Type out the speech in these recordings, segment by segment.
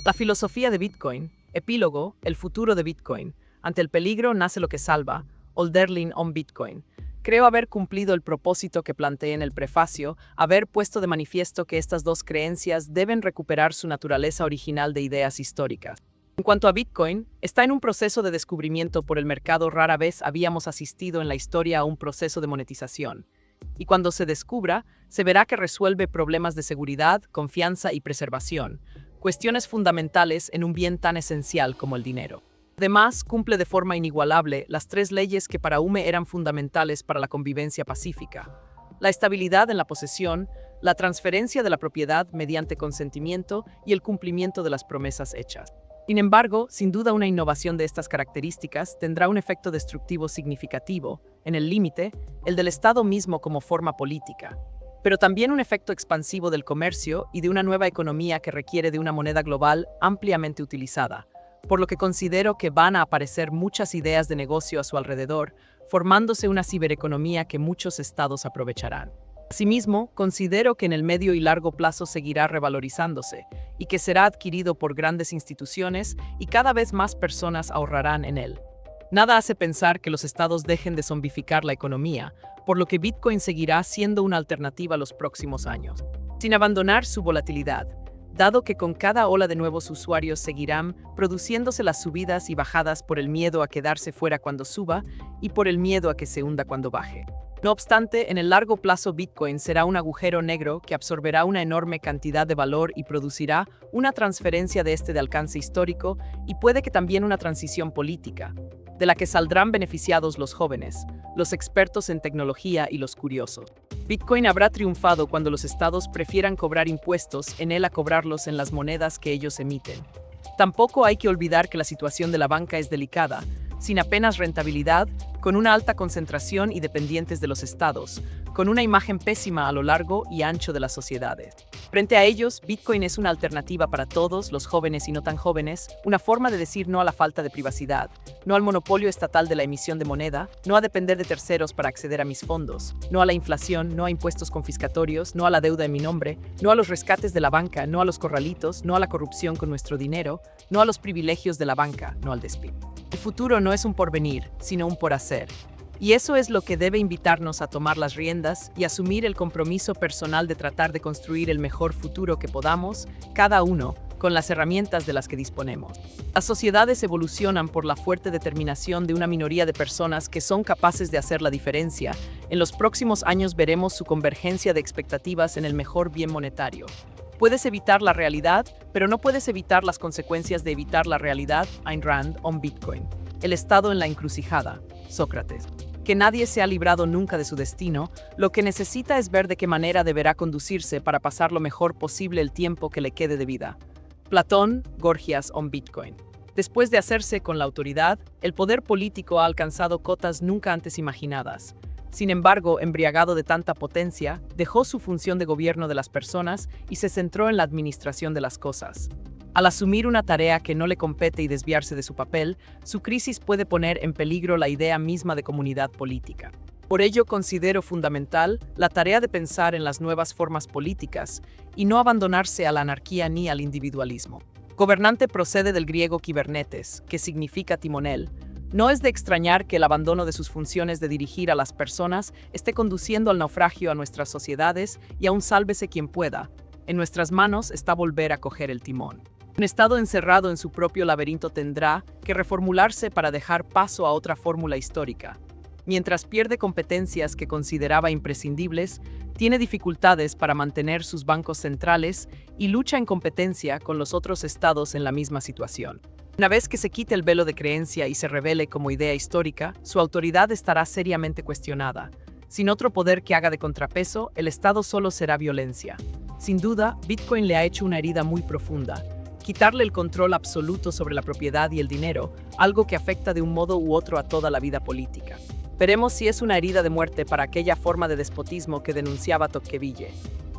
La filosofía de Bitcoin. Epílogo, el futuro de Bitcoin. Ante el peligro nace lo que salva. Olderlin on Bitcoin. Creo haber cumplido el propósito que planteé en el prefacio, haber puesto de manifiesto que estas dos creencias deben recuperar su naturaleza original de ideas históricas. En cuanto a Bitcoin, está en un proceso de descubrimiento por el mercado. Rara vez habíamos asistido en la historia a un proceso de monetización. Y cuando se descubra, se verá que resuelve problemas de seguridad, confianza y preservación, cuestiones fundamentales en un bien tan esencial como el dinero. Además, cumple de forma inigualable las tres leyes que para Hume eran fundamentales para la convivencia pacífica: la estabilidad en la posesión, la transferencia de la propiedad mediante consentimiento y el cumplimiento de las promesas hechas. Sin embargo, sin duda una innovación de estas características tendrá un efecto destructivo significativo, en el límite, el del Estado mismo como forma política, pero también un efecto expansivo del comercio y de una nueva economía que requiere de una moneda global ampliamente utilizada, por lo que considero que van a aparecer muchas ideas de negocio a su alrededor, formándose una cibereconomía que muchos estados aprovecharán. Asimismo, considero que en el medio y largo plazo seguirá revalorizándose y que será adquirido por grandes instituciones y cada vez más personas ahorrarán en él. Nada hace pensar que los estados dejen de zombificar la economía, por lo que Bitcoin seguirá siendo una alternativa los próximos años, sin abandonar su volatilidad, dado que con cada ola de nuevos usuarios seguirán produciéndose las subidas y bajadas por el miedo a quedarse fuera cuando suba y por el miedo a que se hunda cuando baje. No obstante, en el largo plazo Bitcoin será un agujero negro que absorberá una enorme cantidad de valor y producirá una transferencia de este de alcance histórico y puede que también una transición política, de la que saldrán beneficiados los jóvenes, los expertos en tecnología y los curiosos. Bitcoin habrá triunfado cuando los estados prefieran cobrar impuestos en él a cobrarlos en las monedas que ellos emiten. Tampoco hay que olvidar que la situación de la banca es delicada, sin apenas rentabilidad, con una alta concentración y dependientes de los estados, con una imagen pésima a lo largo y ancho de las sociedades. Frente a ellos, Bitcoin es una alternativa para todos, los jóvenes y no tan jóvenes, una forma de decir no a la falta de privacidad, no al monopolio estatal de la emisión de moneda, no a depender de terceros para acceder a mis fondos, no a la inflación, no a impuestos confiscatorios, no a la deuda en mi nombre, no a los rescates de la banca, no a los corralitos, no a la corrupción con nuestro dinero, no a los privilegios de la banca, no al despido. El futuro no es un porvenir, sino un por hacer. Y eso es lo que debe invitarnos a tomar las riendas y asumir el compromiso personal de tratar de construir el mejor futuro que podamos, cada uno, con las herramientas de las que disponemos. Las sociedades evolucionan por la fuerte determinación de una minoría de personas que son capaces de hacer la diferencia. En los próximos años veremos su convergencia de expectativas en el mejor bien monetario. Puedes evitar la realidad, pero no puedes evitar las consecuencias de evitar la realidad. Ayn Rand on Bitcoin. El estado en la encrucijada. Sócrates. Que nadie se ha librado nunca de su destino, lo que necesita es ver de qué manera deberá conducirse para pasar lo mejor posible el tiempo que le quede de vida. Platón, Gorgias on Bitcoin. Después de hacerse con la autoridad, el poder político ha alcanzado cotas nunca antes imaginadas. Sin embargo, embriagado de tanta potencia, dejó su función de gobierno de las personas y se centró en la administración de las cosas. Al asumir una tarea que no le compete y desviarse de su papel, su crisis puede poner en peligro la idea misma de comunidad política. Por ello, considero fundamental la tarea de pensar en las nuevas formas políticas y no abandonarse a la anarquía ni al individualismo. Gobernante procede del griego kibernetes, que significa timonel. No es de extrañar que el abandono de sus funciones de dirigir a las personas esté conduciendo al naufragio a nuestras sociedades y aún sálvese quien pueda. En nuestras manos está volver a coger el timón. Un estado encerrado en su propio laberinto tendrá que reformularse para dejar paso a otra fórmula histórica. Mientras pierde competencias que consideraba imprescindibles, tiene dificultades para mantener sus bancos centrales y lucha en competencia con los otros estados en la misma situación. Una vez que se quite el velo de creencia y se revele como idea histórica, su autoridad estará seriamente cuestionada. Sin otro poder que haga de contrapeso, el Estado solo será violencia. Sin duda, Bitcoin le ha hecho una herida muy profunda. Quitarle el control absoluto sobre la propiedad y el dinero, algo que afecta de un modo u otro a toda la vida política. Veremos si es una herida de muerte para aquella forma de despotismo que denunciaba Tocqueville.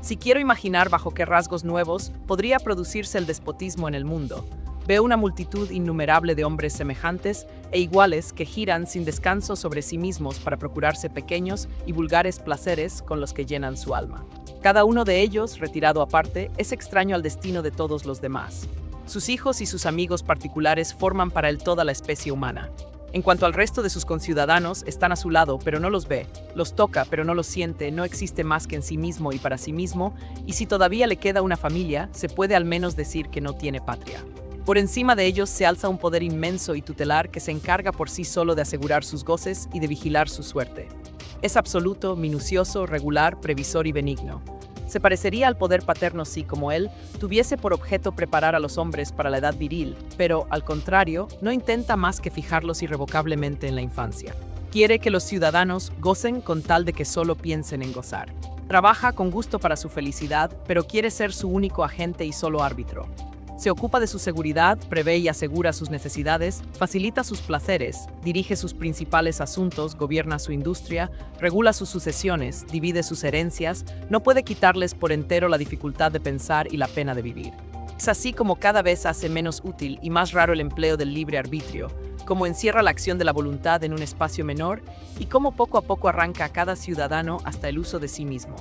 Si quiero imaginar bajo qué rasgos nuevos podría producirse el despotismo en el mundo, veo una multitud innumerable de hombres semejantes e iguales que giran sin descanso sobre sí mismos para procurarse pequeños y vulgares placeres con los que llenan su alma. Cada uno de ellos, retirado aparte, es extraño al destino de todos los demás. Sus hijos y sus amigos particulares forman para él toda la especie humana. En cuanto al resto de sus conciudadanos, están a su lado, pero no los ve, los toca, pero no los siente, no existe más que en sí mismo y para sí mismo, y si todavía le queda una familia, se puede al menos decir que no tiene patria. Por encima de ellos se alza un poder inmenso y tutelar que se encarga por sí solo de asegurar sus goces y de vigilar su suerte. Es absoluto, minucioso, regular, previsor y benigno. Se parecería al poder paterno si, como él, tuviese por objeto preparar a los hombres para la edad viril, pero, al contrario, no intenta más que fijarlos irrevocablemente en la infancia. Quiere que los ciudadanos gocen con tal de que solo piensen en gozar. Trabaja con gusto para su felicidad, pero quiere ser su único agente y solo árbitro. Se ocupa de su seguridad, prevé y asegura sus necesidades, facilita sus placeres, dirige sus principales asuntos, gobierna su industria, regula sus sucesiones, divide sus herencias, no puede quitarles por entero la dificultad de pensar y la pena de vivir. Es así como cada vez hace menos útil y más raro el empleo del libre arbitrio, como encierra la acción de la voluntad en un espacio menor y cómo poco a poco arranca a cada ciudadano hasta el uso de sí mismo.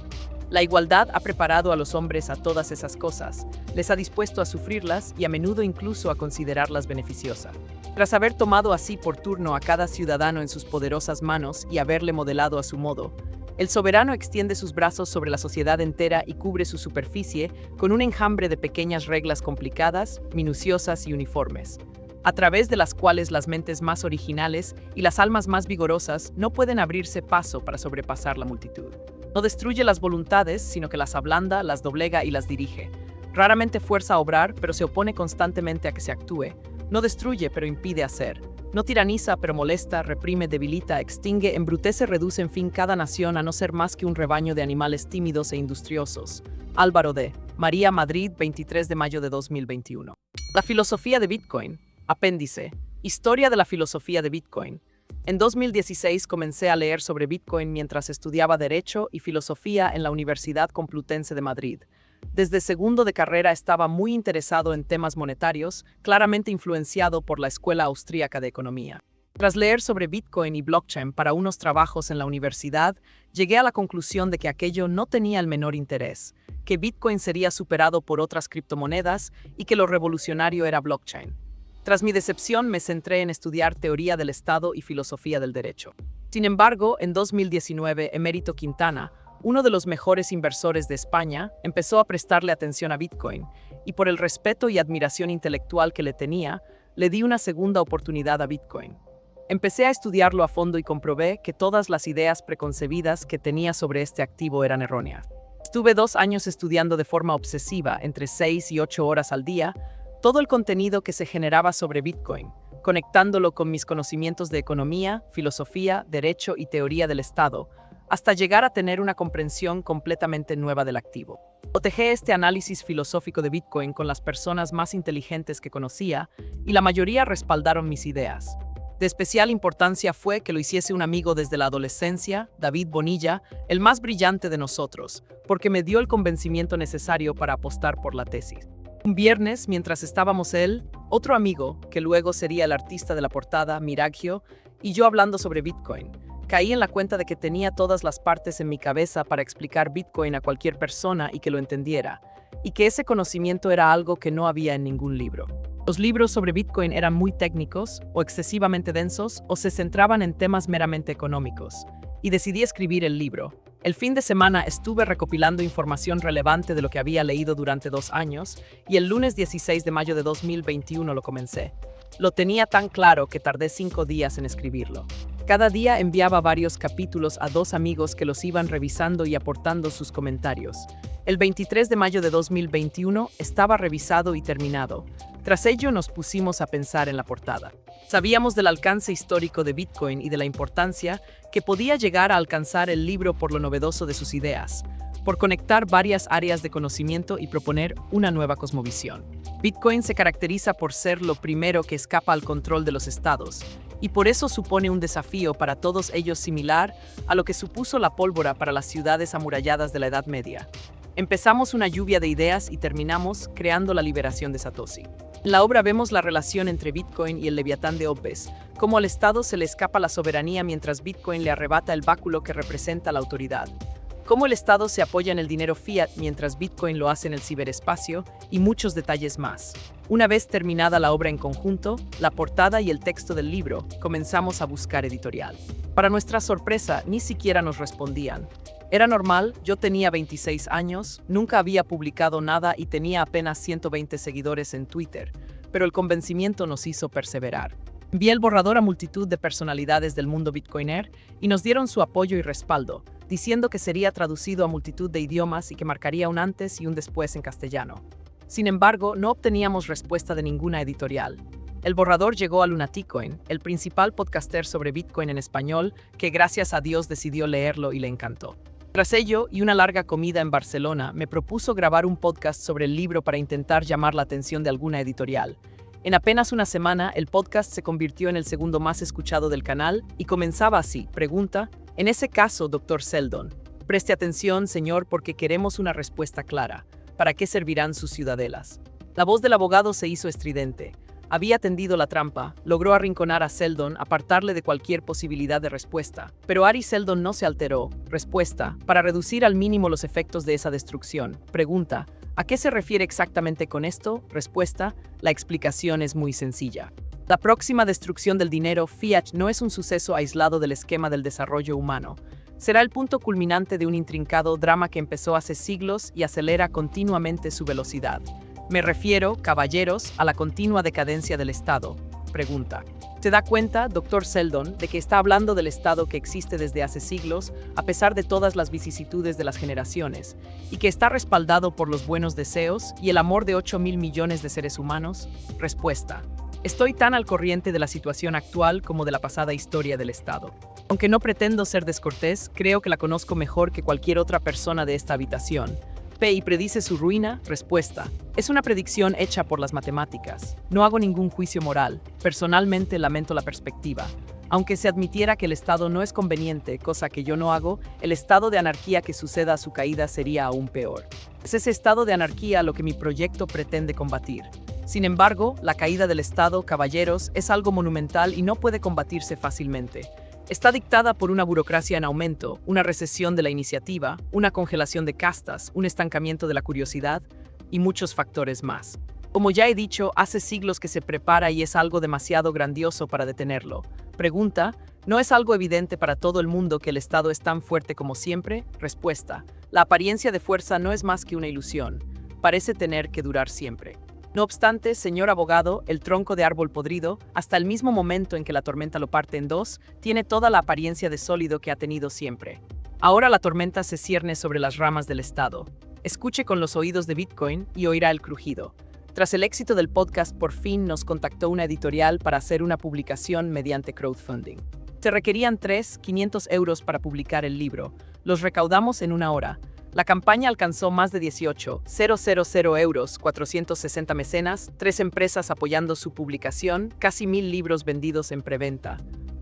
La igualdad ha preparado a los hombres a todas esas cosas, les ha dispuesto a sufrirlas y a menudo incluso a considerarlas beneficiosas. Tras haber tomado así por turno a cada ciudadano en sus poderosas manos y haberle modelado a su modo, el soberano extiende sus brazos sobre la sociedad entera y cubre su superficie con un enjambre de pequeñas reglas complicadas, minuciosas y uniformes, a través de las cuales las mentes más originales y las almas más vigorosas no pueden abrirse paso para sobrepasar la multitud. No destruye las voluntades, sino que las ablanda, las doblega y las dirige. Raramente fuerza a obrar, pero se opone constantemente a que se actúe. No destruye, pero impide hacer. No tiraniza, pero molesta, reprime, debilita, extingue, embrutece, reduce, en fin, cada nación a no ser más que un rebaño de animales tímidos e industriosos. Álvaro D. María, Madrid, 23 de mayo de 2021. La filosofía de Bitcoin. Apéndice. Historia de la filosofía de Bitcoin. En 2016 comencé a leer sobre Bitcoin mientras estudiaba Derecho y Filosofía en la Universidad Complutense de Madrid. Desde segundo de carrera estaba muy interesado en temas monetarios, claramente influenciado por la Escuela Austríaca de Economía. Tras leer sobre Bitcoin y blockchain para unos trabajos en la universidad, llegué a la conclusión de que aquello no tenía el menor interés, que Bitcoin sería superado por otras criptomonedas y que lo revolucionario era blockchain. Tras mi decepción, me centré en estudiar teoría del Estado y filosofía del derecho. Sin embargo, en 2019, Emérito Quintana, uno de los mejores inversores de España, empezó a prestarle atención a Bitcoin, y por el respeto y admiración intelectual que le tenía, le di una segunda oportunidad a Bitcoin. Empecé a estudiarlo a fondo y comprobé que todas las ideas preconcebidas que tenía sobre este activo eran erróneas. Estuve 2 años estudiando de forma obsesiva, entre 6 y 8 horas al día, todo el contenido que se generaba sobre Bitcoin, conectándolo con mis conocimientos de economía, filosofía, derecho y teoría del Estado, hasta llegar a tener una comprensión completamente nueva del activo. Cotejé este análisis filosófico de Bitcoin con las personas más inteligentes que conocía y la mayoría respaldaron mis ideas. De especial importancia fue que lo hiciese un amigo desde la adolescencia, David Bonilla, el más brillante de nosotros, porque me dio el convencimiento necesario para apostar por la tesis. Un viernes, mientras estábamos él, otro amigo, que luego sería el artista de la portada, Miraggio, y yo hablando sobre Bitcoin, caí en la cuenta de que tenía todas las partes en mi cabeza para explicar Bitcoin a cualquier persona y que lo entendiera, y que ese conocimiento era algo que no había en ningún libro. Los libros sobre Bitcoin eran muy técnicos, o excesivamente densos, o se centraban en temas meramente económicos, y decidí escribir el libro. El fin de semana estuve recopilando información relevante de lo que había leído durante 2 años y el lunes 16 de mayo de 2021 lo comencé. Lo tenía tan claro que tardé 5 días en escribirlo. Cada día enviaba varios capítulos a 2 amigos que los iban revisando y aportando sus comentarios. El 23 de mayo de 2021 estaba revisado y terminado. Tras ello nos pusimos a pensar en la portada. Sabíamos del alcance histórico de Bitcoin y de la importancia que podía llegar a alcanzar el libro por lo novedoso de sus ideas, por conectar varias áreas de conocimiento y proponer una nueva cosmovisión. Bitcoin se caracteriza por ser lo primero que escapa al control de los estados, y por eso supone un desafío para todos ellos similar a lo que supuso la pólvora para las ciudades amuralladas de la Edad Media. Empezamos una lluvia de ideas y terminamos creando la liberación de Satoshi. En la obra vemos la relación entre Bitcoin y el Leviatán de Hobbes, cómo al Estado se le escapa la soberanía mientras Bitcoin le arrebata el báculo que representa la autoridad. Cómo el Estado se apoya en el dinero fiat mientras Bitcoin lo hace en el ciberespacio y muchos detalles más. Una vez terminada la obra en conjunto, la portada y el texto del libro, comenzamos a buscar editorial. Para nuestra sorpresa, ni siquiera nos respondían. Era normal, yo tenía 26 años, nunca había publicado nada y tenía apenas 120 seguidores en Twitter, pero el convencimiento nos hizo perseverar. Envié el borrador a multitud de personalidades del mundo bitcoiner y nos dieron su apoyo y respaldo, diciendo que sería traducido a multitud de idiomas y que marcaría un antes y un después en castellano. Sin embargo, no obteníamos respuesta de ninguna editorial. El borrador llegó a Lunaticoin, el principal podcaster sobre Bitcoin en español, que gracias a Dios decidió leerlo y le encantó. Tras ello, y una larga comida en Barcelona, me propuso grabar un podcast sobre el libro para intentar llamar la atención de alguna editorial. En apenas una semana, el podcast se convirtió en el segundo más escuchado del canal y comenzaba así, pregunta, en ese caso, Dr. Seldon, preste atención, señor, porque queremos una respuesta clara. ¿Para qué servirán sus ciudadelas? La voz del abogado se hizo estridente. Había tendido la trampa, logró arrinconar a Seldon, apartarle de cualquier posibilidad de respuesta. Pero Ari Seldon no se alteró. Respuesta, para reducir al mínimo los efectos de esa destrucción. Pregunta, ¿a qué se refiere exactamente con esto? Respuesta, la explicación es muy sencilla. La próxima destrucción del dinero fiat no es un suceso aislado del esquema del desarrollo humano. Será el punto culminante de un intrincado drama que empezó hace siglos y acelera continuamente su velocidad. Me refiero, caballeros, a la continua decadencia del Estado. Pregunta. ¿Se da cuenta, Dr. Seldon, de que está hablando del Estado que existe desde hace siglos, a pesar de todas las vicisitudes de las generaciones, y que está respaldado por los buenos deseos y el amor de 8.000 millones de seres humanos? Respuesta. Estoy tan al corriente de la situación actual como de la pasada historia del Estado. Aunque no pretendo ser descortés, creo que la conozco mejor que cualquier otra persona de esta habitación. ¿Y predice su ruina? Respuesta. Es una predicción hecha por las matemáticas. No hago ningún juicio moral. Personalmente lamento la perspectiva. Aunque se admitiera que el Estado no es conveniente, cosa que yo no hago, el estado de anarquía que suceda a su caída sería aún peor. Es ese estado de anarquía lo que mi proyecto pretende combatir. Sin embargo, la caída del Estado, caballeros, es algo monumental y no puede combatirse fácilmente. Está dictada por una burocracia en aumento, una recesión de la iniciativa, una congelación de castas, un estancamiento de la curiosidad y muchos factores más. Como ya he dicho, hace siglos que se prepara y es algo demasiado grandioso para detenerlo. Pregunta, ¿no es algo evidente para todo el mundo que el Estado es tan fuerte como siempre? Respuesta, la apariencia de fuerza no es más que una ilusión. Parece tener que durar siempre. No obstante, señor abogado, el tronco de árbol podrido, hasta el mismo momento en que la tormenta lo parte en dos, tiene toda la apariencia de sólido que ha tenido siempre. Ahora la tormenta se cierne sobre las ramas del Estado. Escuche con los oídos de Bitcoin y oirá el crujido. Tras el éxito del podcast, por fin nos contactó una editorial para hacer una publicación mediante crowdfunding. Se requerían 500 euros para publicar el libro. Los recaudamos en una hora. La campaña alcanzó más de 18.000 euros, 460 mecenas, 3 empresas apoyando su publicación, casi 1.000 libros vendidos en preventa.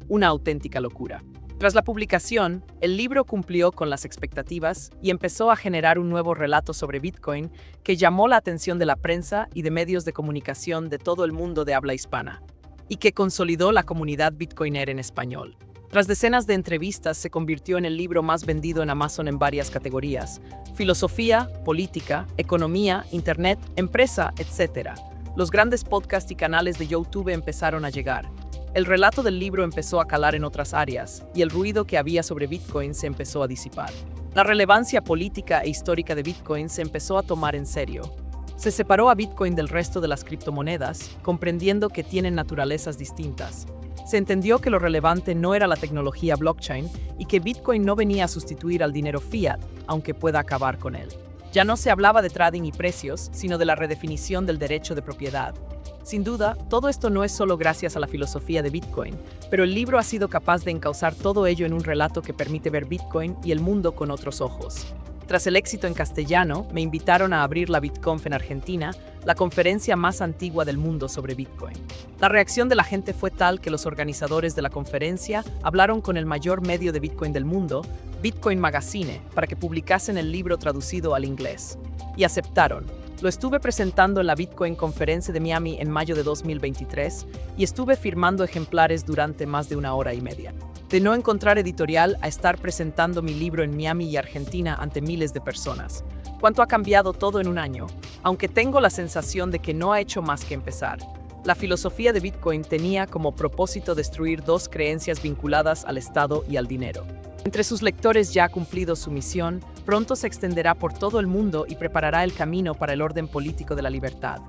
Una auténtica locura. Tras la publicación, el libro cumplió con las expectativas y empezó a generar un nuevo relato sobre Bitcoin que llamó la atención de la prensa y de medios de comunicación de todo el mundo de habla hispana, y que consolidó la comunidad bitcoiner en español. Tras decenas de entrevistas, se convirtió en el libro más vendido en Amazon en varias categorías: filosofía, política, economía, internet, empresa, etc. Los grandes podcasts y canales de YouTube empezaron a llegar. El relato del libro empezó a calar en otras áreas, y el ruido que había sobre Bitcoin se empezó a disipar. La relevancia política e histórica de Bitcoin se empezó a tomar en serio. Se separó a Bitcoin del resto de las criptomonedas, comprendiendo que tienen naturalezas distintas. Se entendió que lo relevante no era la tecnología blockchain y que Bitcoin no venía a sustituir al dinero fiat, aunque pueda acabar con él. Ya no se hablaba de trading y precios, sino de la redefinición del derecho de propiedad. Sin duda, todo esto no es solo gracias a la filosofía de Bitcoin, pero el libro ha sido capaz de encauzar todo ello en un relato que permite ver Bitcoin y el mundo con otros ojos. Tras el éxito en castellano, me invitaron a abrir la BitConf en Argentina, la conferencia más antigua del mundo sobre Bitcoin. La reacción de la gente fue tal que los organizadores de la conferencia hablaron con el mayor medio de Bitcoin del mundo, Bitcoin Magazine, para que publicasen el libro traducido al inglés. Y aceptaron. Lo estuve presentando en la Bitcoin Conference de Miami en mayo de 2023 y estuve firmando ejemplares durante más de 1 hora y media. De no encontrar editorial a estar presentando mi libro en Miami y Argentina ante miles de personas. cuánto ha cambiado todo en un año, aunque tengo la sensación de que no ha hecho más que empezar. La filosofía de Bitcoin tenía como propósito destruir dos creencias vinculadas al Estado y al dinero. Entre sus lectores ya ha cumplido su misión, pronto se extenderá por todo el mundo y preparará el camino para el orden político de la libertad.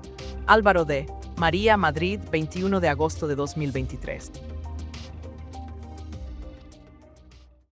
Álvaro de María, Madrid, 21 de agosto de 2023.